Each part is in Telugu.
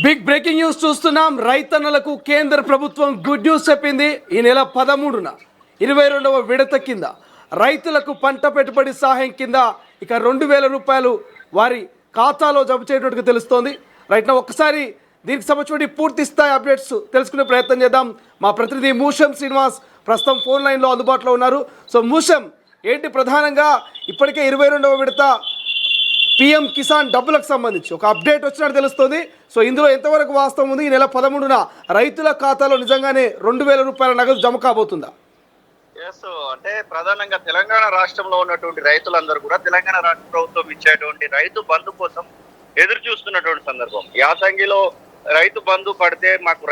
బిగ్ బ్రేకింగ్ న్యూస్ చూస్తున్నాం. రైతన్నలకు కేంద్ర ప్రభుత్వం గుడ్ న్యూస్ చెప్పింది. ఈ నెల 13న 22వ విడత కింద రైతులకు పంట పెట్టుబడి సహాయం కింద ఇక 2000 రూపాయలు వారి ఖాతాలో జమ చేయడానికి తెలుస్తోంది. రైట్, ఒక్కసారి దీనికి సంబంధించిన పూర్తి స్థాయి అప్డేట్స్ తెలుసుకునే ప్రయత్నం చేద్దాం. మా ప్రతినిధి మూషం శ్రీనివాస్ ప్రస్తుతం ఫోన్ లైన్లో అందుబాటులో ఉన్నారు. సో మూషం, ఏంటి ప్రధానంగా ఇప్పటికే 22వ విడత పిఎం కిసాన్ డబ్బులకు సంబంధించి ఒక అప్డేట్ వచ్చినట్టు తెలుస్తుంది. సో ఇందులో ఎంతవరకు వాస్తవం ఉంది? ఈ నెల 13న రైతుల ఖాతాలో నిజంగానే 2000 రూపాయల నగదు జమ కాబోతుందా? అంటే ప్రధానంగా తెలంగాణ రాష్ట్రంలో ఉన్నటువంటి రైతులందరూ కూడా తెలంగాణ రాష్ట్ర ప్రభుత్వం ఇచ్చేటువంటి రైతు బంధు కోసం ఎదురు చూస్తున్నటువంటి సందర్భం. యాసంగిలో రైతు బంధు పడితే మాకు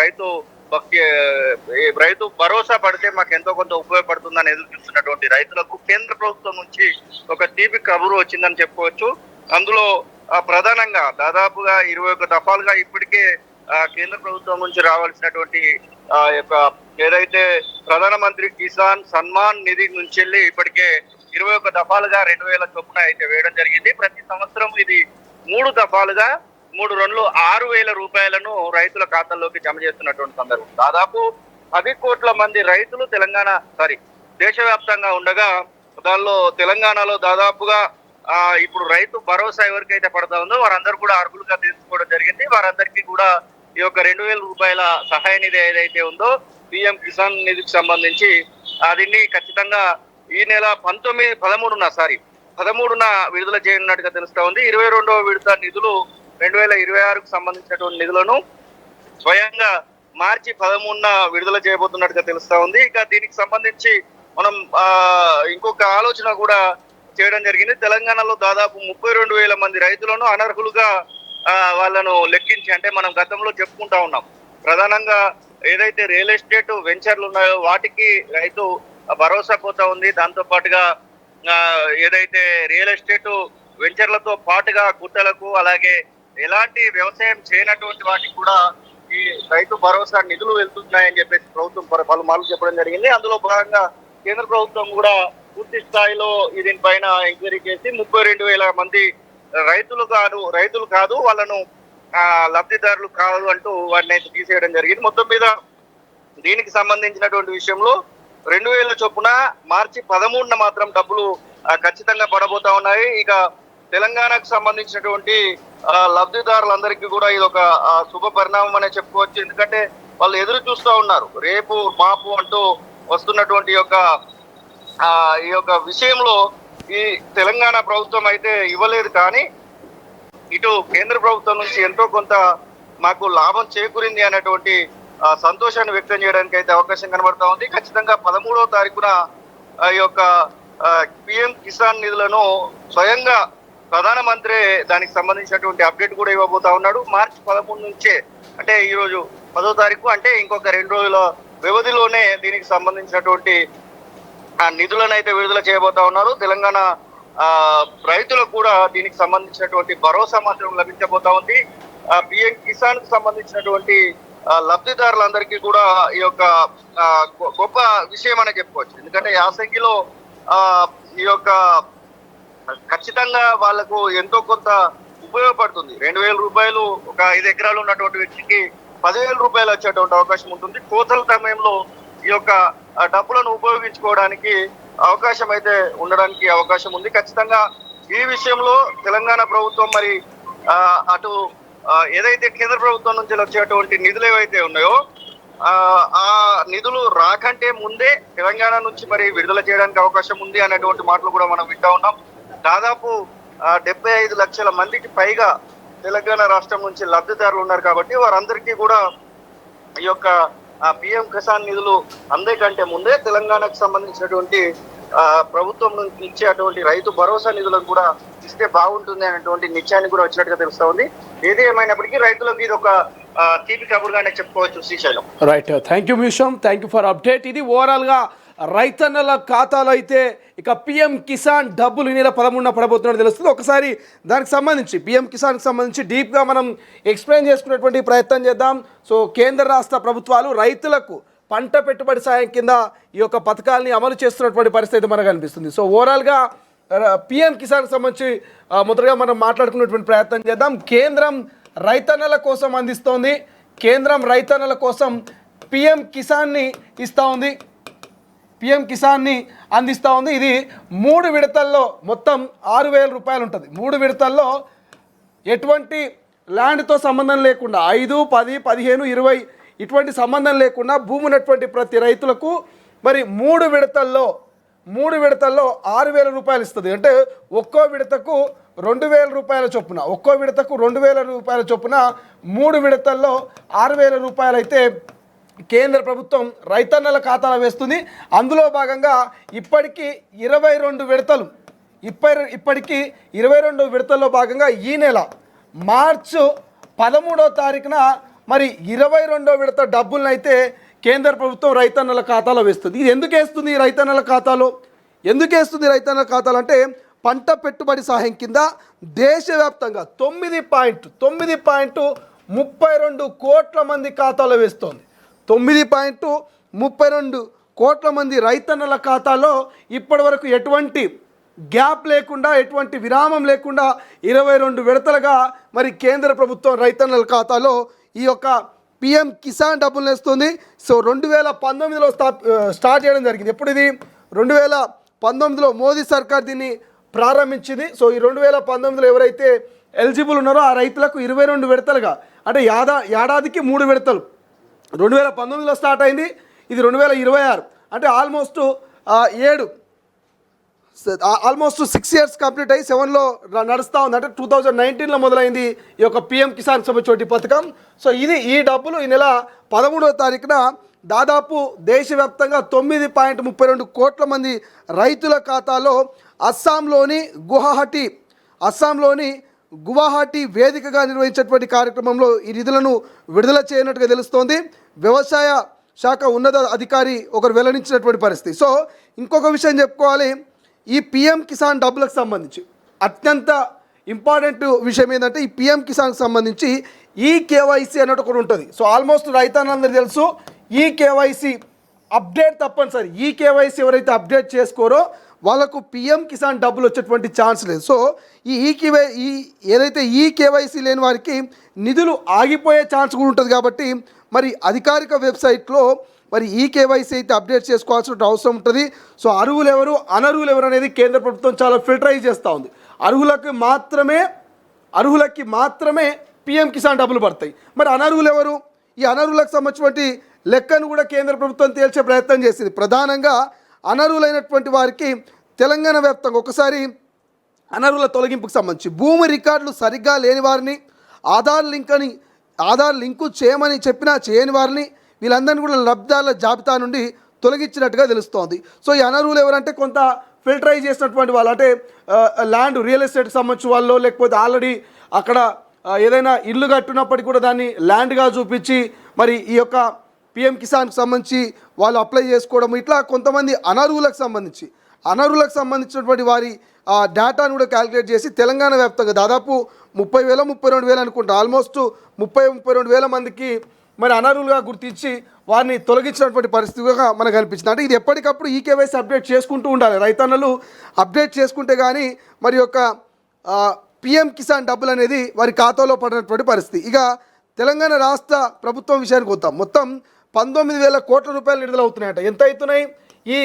రైతు భరోసా పడితే మాకు ఎంతో కొంత ఉపయోగపడుతుందని ఎదురు చూస్తున్నటువంటి రైతులకు కేంద్ర ప్రభుత్వం నుంచి ఒక తీపి కబురు వచ్చిందని చెప్పుకోవచ్చు. అందులో ప్రధానంగా దాదాపుగా 21 దఫాలుగా ఇప్పటికే కేంద్ర ప్రభుత్వం నుంచి రావాల్సినటువంటి యొక్క ఏదైతే ప్రధానమంత్రి కిసాన్ సన్మాన్ నిధి నుంచి వెళ్ళి ఇప్పటికే 21 దఫాలుగా 2000 చొప్పున అయితే వేయడం జరిగింది. ప్రతి సంవత్సరం ఇది 3 దఫాలుగా 3 రన్లు 6000 రూపాయలను రైతుల ఖాతాల్లోకి జమ చేస్తున్నటువంటి సందర్భం. దాదాపు 10 కోట్ల మంది రైతులు దేశవ్యాప్తంగా ఉండగా దానిలో తెలంగాణలో దాదాపుగా ఇప్పుడు రైతు భరోసా ఎవరికైతే పడతా ఉందో వారందరూ కూడా అర్హులుగా తీసుకోవడం జరిగింది. వారందరికీ కూడా ఈ యొక్క 2000 రూపాయల సహాయ నిధి ఏదైతే ఉందో పిఎం కిసాన్ నిధికి సంబంధించి దీన్ని ఖచ్చితంగా ఈ నెల 13న విడుదల చేయనున్నట్టుగా తెలుస్తా ఉంది. 22వ విడత నిధులు 2026కు సంబంధించినటువంటి నిధులను స్వయంగా మార్చి 13న విడుదల చేయబోతున్నట్టుగా తెలుస్తా ఉంది. ఇక దీనికి సంబంధించి మనం ఇంకొక ఆలోచన కూడా చేయడం జరిగింది. తెలంగాణలో దాదాపు 32,000 మంది రైతులను అనర్హులుగా వాళ్ళను లెక్కించి, అంటే మనం గతంలో చెప్పుకుంటా ఉన్నాం, ప్రధానంగా ఏదైతే రియల్ ఎస్టేట్ వెంచర్లు ఉన్నాయో వాటికి రైతు భరోసా పోతా ఉంది. దాంతో పాటుగా ఏదైతే రియల్ ఎస్టేట్ వెంచర్లతో పాటుగా గుట్టలకు అలాగే ఎలాంటి వ్యవసాయం చేయనటువంటి వాటికి కూడా ఈ రైతు భరోసా నిధులు వెళ్తున్నాయని చెప్పేసి ప్రభుత్వం పలుమార్లు చెప్పడం జరిగింది. అందులో భాగంగా కేంద్ర ప్రభుత్వం కూడా పూర్తి స్థాయిలో దీనిపైన ఎంక్వైరీ చేసి 32,000 మంది రైతులు కాదు వాళ్ళను లబ్ధిదారులు కాదు అంటూ వాటిని అయితే తీసేయడం జరిగింది. మొత్తం మీద దీనికి సంబంధించినటువంటి విషయంలో 2000 చొప్పున మార్చి 13న మాత్రం డబ్బులు ఖచ్చితంగా పడబోతా ఉన్నాయి. ఇక తెలంగాణకు సంబంధించినటువంటి లబ్ధిదారులందరికీ కూడా ఇది ఒక శుభ పరిణామం అనే చెప్పుకోవచ్చు. ఎందుకంటే వాళ్ళు ఎదురు చూస్తూ ఉన్నారు, రేపు మాపు అంటూ వస్తున్నటువంటి ఈ యొక్క విషయంలో ఈ తెలంగాణ ప్రభుత్వం అయితే ఇవ్వలేదు, కానీ ఇటు కేంద్ర ప్రభుత్వం నుంచి ఎంతో కొంత మాకు లాభం చేకూరింది అనేటువంటి సంతోషాన్ని వ్యక్తం చేయడానికి అయితే అవకాశం కనబడతా ఉంది. ఖచ్చితంగా 13వ తారీఖున ఈ యొక్క పిఎం కిసాన్ నిధులను స్వయంగా ప్రధానమంత్రి దానికి సంబంధించినటువంటి అప్డేట్ కూడా ఇవ్వబోతా ఉన్నాడు. మార్చి 13 నుంచే, అంటే ఈరోజు 10వ తారీఖు, అంటే ఇంకొక 2 రోజుల వ్యవధిలోనే దీనికి సంబంధించినటువంటి నిధులను అయితే విడుదల చేయబోతా ఉన్నారు. తెలంగాణ రైతులకు కూడా దీనికి సంబంధించినటువంటి భరోసా మాత్రం లభించబోతా ఉంది. పిఎం కిసాన్ కు సంబంధించినటువంటి లబ్ధిదారులందరికీ కూడా ఈ యొక్క గొప్ప విషయం అనే చెప్పుకోవచ్చు. ఎందుకంటే యాసంగిలో ఈ యొక్క ఖచ్చితంగా వాళ్లకు ఎంతో కొంత ఉపయోగపడుతుంది. 2000 రూపాయలు ఒక 5 ఎకరాలు ఉన్నటువంటి వ్యక్తికి 10,000 రూపాయలు వచ్చేటువంటి అవకాశం ఉంటుంది. కోతల సమయంలో ఈ యొక్క డబ్బులను ఉపయోగించుకోవడానికి అవకాశం అయితే ఉండడానికి అవకాశం ఉంది. ఖచ్చితంగా ఈ విషయంలో తెలంగాణ ప్రభుత్వం మరి అటు ఏదైతే కేంద్ర ప్రభుత్వం నుంచి వచ్చేటువంటి నిధులు ఏవైతే ఉన్నాయో ఆ నిధులు రాకంటే ముందే తెలంగాణ నుంచి మరి విడుదల చేయడానికి అవకాశం ఉంది అనేటువంటి మాటలు కూడా మనం వింటా ఉన్నాం. దాదాపు 75 లక్షల మందికి పైగా తెలంగాణ రాష్ట్రం నుంచి లబ్ధిదారులు ఉన్నారు. కాబట్టి వారందరికీ కూడా ఈ యొక్క పిఎం కిసాన్ నిధులు అందరికంటే ముందే తెలంగాణకు సంబంధించినటువంటి ప్రభుత్వం నుంచి ఇచ్చేటువంటి రైతు భరోసా నిధులను కూడా ఇస్తే బాగుంటుంది అనేటువంటి నిశ్చయాన్ని కూడా వచ్చినట్టుగా తెలుస్తా ఉంది. ఏది ఏమైనప్పటికీ రైతులకు ఇది ఒక తీపి కబురుగానే చెప్పుకోవచ్చు. శ్రీశైలం. రైట్, థ్యాంక్ యూ మ్యూషం, థ్యాంక్ యూ ఫర్ అప్డేట్. ఇది ఓవరాల్గా రైతన్నల ఖాతాలో అయితే ఇక పిఎం కిసాన్ డబ్బులు ఈ నెల 13న పడబోతున్నట్టు తెలుస్తుంది. ఒకసారి దానికి సంబంధించి పిఎం కిసాన్కి సంబంధించి డీప్గా మనం ఎక్స్ప్లెయిన్ చేసుకునేటువంటి ప్రయత్నం చేద్దాం. సో కేంద్ర రాష్ట్ర ప్రభుత్వాలు రైతులకు పంట పెట్టుబడి సాయం కింద ఈ యొక్క పథకాలని అమలు చేస్తున్నటువంటి పరిస్థితి మనకు కనిపిస్తుంది. సో ఓవరాల్గా పిఎం కిసాన్కి సంబంధించి మొదటగా మనం మాట్లాడుకునేటువంటి ప్రయత్నం చేద్దాం. కేంద్రం రైతన్నల కోసం అందిస్తోంది. కేంద్రం రైతన్నల కోసం పిఎం కిసాన్ని ఇస్తూ ఉంది. పిఎం కిసాన్ని అందిస్తూ ఉంది. ఇది 3 విడతల్లో మొత్తం 6,000 రూపాయలు ఉంటుంది. 3 విడతల్లో ఎటువంటి ల్యాండ్తో సంబంధం లేకుండా 5, 10, 15, 20 ఇటువంటి సంబంధం లేకుండా భూమి ఉన్నటువంటి ప్రతి రైతులకు మరి 3 విడతల్లో 6,000 రూపాయలు ఇస్తుంది. అంటే ఒక్కో విడతకు 2,000 రూపాయల చొప్పున 3 విడతల్లో 6,000 రూపాయలు అయితే కేంద్ర ప్రభుత్వం రైతన్నల ఖాతాలో వేస్తుంది. అందులో భాగంగా ఇప్పటికీ 22 విడతల్లో భాగంగా ఈ నెల మార్చి 13వ తారీఖున మరి 22వ విడత డబ్బులను అయితే కేంద్ర ప్రభుత్వం రైతన్నల ఖాతాలో వేస్తుంది. ఇది ఎందుకు వేస్తుంది రైతన్నల ఖాతాలో అంటే పంట పెట్టుబడి సహాయం కింద దేశవ్యాప్తంగా 9.32 కోట్ల మంది ఖాతాలో వేస్తోంది. 9.32 కోట్ల మంది రైతన్నల ఖాతాలో ఇప్పటి వరకు ఎటువంటి గ్యాప్ లేకుండా ఎటువంటి విరామం లేకుండా 22 విడతలుగా మరి కేంద్ర ప్రభుత్వం రైతన్నల ఖాతాలో ఈ యొక్క పిఎం కిసాన్ డబ్బులు వేస్తుంది. సో 2019లో స్టార్ట్ చేయడం జరిగింది. ఎప్పుడు ఇది 2019లో మోదీ సర్కార్ దీన్ని ప్రారంభించింది. సో ఈ 2019లో ఎవరైతే ఎలిజిబుల్ ఉన్నారో ఆ రైతులకు 22 విడతలుగా అంటే ఏడాదికి 3 విడతలు 2019లో స్టార్ట్ అయింది. ఇది 2026 అంటే ఆల్మోస్ట్ 6 ఇయర్స్ కంప్లీట్ అయ్యి 7లో నడుస్తూ ఉంది. అంటే 2019లో మొదలైంది ఈ యొక్క పిఎం కిసాన్ సంబంధించిన పథకం. సో ఈ డబ్బులు ఈ నెల 13వ తారీఖున దాదాపు దేశవ్యాప్తంగా 9.32 కోట్ల మంది రైతుల ఖాతాలో అస్సాంలోని గువాహటి వేదికగా నిర్వహించేటువంటి కార్యక్రమంలో ఈ నిధులను విడుదల చేయనట్టుగా తెలుస్తోంది. వ్యవసాయ శాఖ ఉన్నత అధికారి ఒకరు వెల్లడించినటువంటి పరిస్థితి. సో ఇంకొక విషయం చెప్పుకోవాలి, ఈ పిఎం కిసాన్ డబ్బులకు సంబంధించి అత్యంత ఇంపార్టెంట్ విషయం ఏంటంటే ఈ పిఎం కిసాన్కి సంబంధించి ఈ కేవైసీ అన్నట్టు ఒకటి ఉంటుంది. సో ఆల్మోస్ట్ రైతాందరూ తెలుసు ఈ కేవైసీ అప్డేట్ తప్పనిసరి. ఈ కేవైసీ ఎవరైతే అప్డేట్ చేసుకోరో వాళ్ళకు పిఎం కిసాన్ డబ్బులు వచ్చేటువంటి ఛాన్స్ లేదు. సో ఏదైతే ఈ కేవైసీ లేని వారికి నిధులు ఆగిపోయే ఛాన్స్ కూడా ఉంటుంది. కాబట్టి మరి అధికారిక వెబ్సైట్లో మరి ఈ కేవైసీ అయితే అప్డేట్ చేసుకోవాల్సిన అవసరం ఉంటుంది. సో అర్హులు ఎవరు అనర్హులు ఎవరు అనేది కేంద్ర ప్రభుత్వం చాలా ఫిల్టరైజ్ చేస్తూ ఉంది. అర్హులకి మాత్రమే పిఎం కిసాన్ డబ్బులు పడతాయి. మరి అనర్హులు ఎవరు? ఈ అనర్హులకు సంబంధించినటువంటి లెక్కను కూడా కేంద్ర ప్రభుత్వం తేల్చే ప్రయత్నం చేసింది. ప్రధానంగా అనర్హులైనటువంటి వారికి తెలంగాణ వ్యాప్తంగా ఒకసారి అనర్హుల తొలగింపుకు సంబంధించి భూమి రికార్డులు సరిగ్గా లేని వారిని ఆధార్ లింకు చేయమని చెప్పినా చేయని వారిని వీళ్ళందరినీ కూడా లబ్ధిదారుల జాబితా నుండి తొలగించినట్టుగా తెలుస్తోంది. సో ఈ అనర్హులు ఎవరంటే కొంత ఫిల్టరైజ్ చేసినటువంటి వాళ్ళు, అంటే ల్యాండ్ రియల్ ఎస్టేట్కి సంబంధించిన వాళ్ళు, లేకపోతే ఆల్రెడీ అక్కడ ఏదైనా ఇల్లు కట్టినప్పటికీ కూడా దాన్ని ల్యాండ్గా చూపించి మరి ఈ యొక్క పిఎం కిసాన్కి సంబంధించి వాళ్ళు అప్లై చేసుకోవడం, ఇట్లా కొంతమంది అనర్హులకు సంబంధించినటువంటి వారి డేటాను కూడా క్యాలిక్యులేట్ చేసి తెలంగాణ వ్యాప్తంగా దాదాపు 30,000 32,000 అనుకుంటా ఆల్మోస్ట్ 32,000 మందికి మరి అనర్హులుగా గుర్తించి వారిని తొలగించినటువంటి పరిస్థితిగా మనకు కనిపించింది. అంటే ఇది ఎప్పటికప్పుడు ఈ కేవైసీ అప్డేట్ చేసుకుంటూ ఉండాలి. రైతన్నలు అప్డేట్ చేసుకుంటే కానీ మరి యొక్క పిఎం కిసాన్ డబ్బులు అనేది వారి ఖాతాలో పడినటువంటి పరిస్థితి. ఇక తెలంగాణ రాష్ట్ర ప్రభుత్వం విషయానికి వద్దాం. మొత్తం 19,000 కోట్ల రూపాయలు విడుదలవుతున్నాయట. ఎంత అవుతున్నాయి? ఈ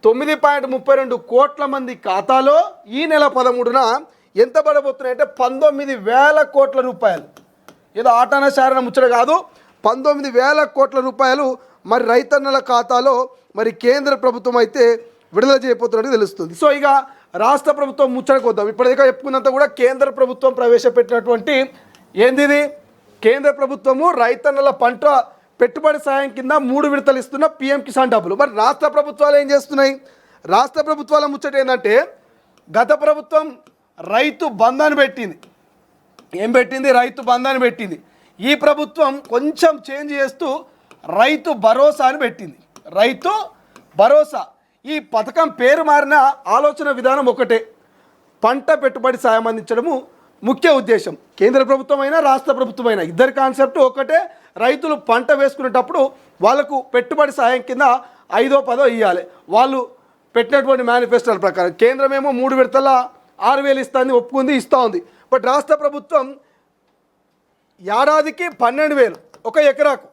9.32 కోట్ల మంది ఖాతాలో ఈ నెల 13న ఎంత పడబోతున్నాయంటే 19,000 కోట్ల రూపాయలు. ఏదో ఆటాన శారణ ముచ్చట కాదు, 19,000 కోట్ల రూపాయలు మరి రైతన్నల ఖాతాలో మరి కేంద్ర ప్రభుత్వం అయితే విడుదల చేయబోతున్నట్టు తెలుస్తుంది. సో ఇక రాష్ట్ర ప్రభుత్వం ముచ్చటకు వద్దాం. ఇప్పటిదాకా చెప్పుకున్నంత కూడా కేంద్ర ప్రభుత్వం ప్రవేశపెట్టినటువంటి ఏంది కేంద్ర ప్రభుత్వము రైతన్నల పంట పెట్టుబడి సాయం కింద 3 విడతలు ఇస్తున్న పిఎం కిసాన్ డబ్బులు. మరి రాష్ట్ర ప్రభుత్వాలు ఏం చేస్తున్నాయి? రాష్ట్ర ప్రభుత్వాల ముచ్చట ఏంటంటే గత ప్రభుత్వం రైతు బంధాన్ని పెట్టింది. ఏం పెట్టింది? రైతు బంధాన్ని పెట్టింది. ఈ ప్రభుత్వం కొంచెం చేంజ్ చేస్తూ రైతు భరోసా అని పెట్టింది. రైతు భరోసా ఈ పథకం పేరు మారిన ఆలోచన విధానం ఒకటే, పంట పెట్టుబడి సాయం అందించడము ముఖ్య ఉద్దేశం. కేంద్ర ప్రభుత్వం అయినా రాష్ట్ర ప్రభుత్వం అయినా ఇద్దరి కాన్సెప్ట్ ఒకటే. రైతులు పంట వేసుకునేటప్పుడు వాళ్ళకు పెట్టుబడి సాయం కింద 5దో 10దో ఇవ్వాలి. వాళ్ళు పెట్టినటువంటి మేనిఫెస్టోల ప్రకారం కేంద్రమేమో 3 విడతల 6,000 ఇస్తుంది, ఒప్పుకుంది, ఇస్తూ ఉంది. బట్ రాష్ట్ర ప్రభుత్వం ఏడాదికి 12,000 ఒక ఎకరాకు,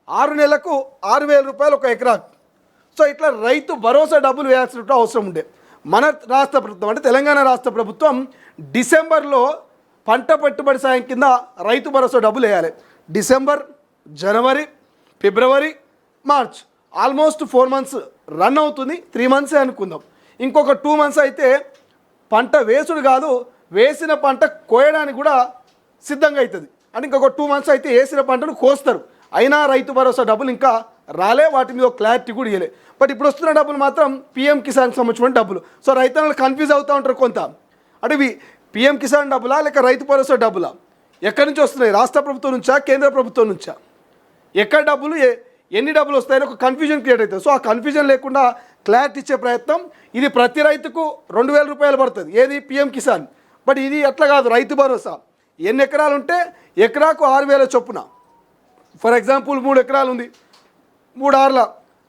6 నెలలకు 6,000 రూపాయలు ఒక ఎకరాకు. సో ఇట్లా రైతు భరోసా డబ్బులు వేయాల్సిన అవసరం ఉండే. మన రాష్ట్ర ప్రభుత్వం అంటే తెలంగాణ రాష్ట్ర ప్రభుత్వం డిసెంబర్లో పంట పెట్టుబడి సాయం కింద రైతు భరోసా డబ్బులు వేయాలి. డిసెంబర్, జనవరి, ఫిబ్రవరి, మార్చ్ ఆల్మోస్ట్ 4 మంత్స్ రన్ అవుతుంది. 3 మంత్సే అనుకుందాం. ఇంకొక 2 మంత్స్ అయితే పంట వేసుడు కాదు, వేసిన పంట కోయడానికి కూడా సిద్ధంగా అవుతుంది. అంటే ఇంకొక 2 మంత్స్ అయితే వేసిన పంటను కోస్తారు. అయినా రైతు భరోసా డబ్బులు ఇంకా రాలే, వాటి మీద క్లారిటీ కూడా ఇవ్వలే. బట్ ఇప్పుడు వస్తున్న డబ్బులు మాత్రం పిఎం కిసాన్కి సంబంధించిన డబ్బులు. సో రైతులు కన్ఫ్యూజ్ అవుతూ ఉంటారు కొంత. అంటే ఇవి పిఎం కిసాన్ డబ్బులా లేక రైతు భరోసా డబ్బులా, ఎక్కడి నుంచి వస్తున్నాయి, రాష్ట్ర ప్రభుత్వం నుంచా కేంద్ర ప్రభుత్వం నుంచా, ఎక్కడ డబ్బులు ఎన్ని డబ్బులు వస్తాయని ఒక కన్ఫ్యూజన్ క్రియేట్ అవుతుంది. సో ఆ కన్ఫ్యూజన్ లేకుండా క్లారిటీ ఇచ్చే ప్రయత్నం. ఇది ప్రతి రైతుకు 2,000 రూపాయలు పడుతుంది, ఏది పిఎం కిసాన్. బట్ ఇది అట్లా కాదు, రైతు భరోసా ఎన్ని ఎకరాలు ఉంటే ఎకరాకు 6,000 చొప్పున. ఫర్ ఎగ్జాంపుల్ 3 ఎకరాలు ఉంది, 3 ఆర్ల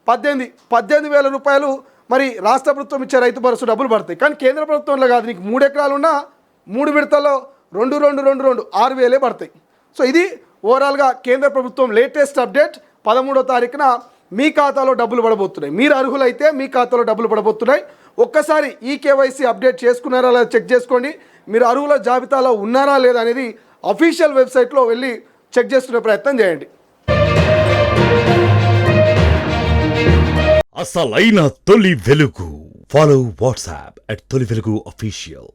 18,000 రూపాయలు మరి రాష్ట్ర ప్రభుత్వం ఇచ్చే రైతు భరోసా డబ్బులు పడతాయి. కానీ కేంద్ర ప్రభుత్వంలో కాదు, నీకు 3 ఎకరాలు ఉన్నా 3 విడతల్లో 2 6,000 పడతాయి. సో ఇది ఓవరాల్గా కేంద్ర ప్రభుత్వం లేటెస్ట్ అప్డేట్. 13వ తారీఖున మీ ఖాతాలో డబ్బులు పడబోతున్నాయి. మీరు అర్హులైతే మీ ఖాతాలో డబ్బులు పడబోతున్నాయి. ఒక్కసారి ఈ కేవైసీ అప్డేట్ చేసుకున్నారా లేదా చెక్ చేసుకోండి. మీరు అర్హుల జాబితాలో ఉన్నారా లేదా అనేది అఫీషియల్ వెబ్సైట్లో వెళ్ళి చెక్ చేసుకునే ప్రయత్నం చేయండి. అసలైన తొలి వెలుగు. ఫాలో వాట్సాప్ @తొలి వెలుగు అఫీషియల్.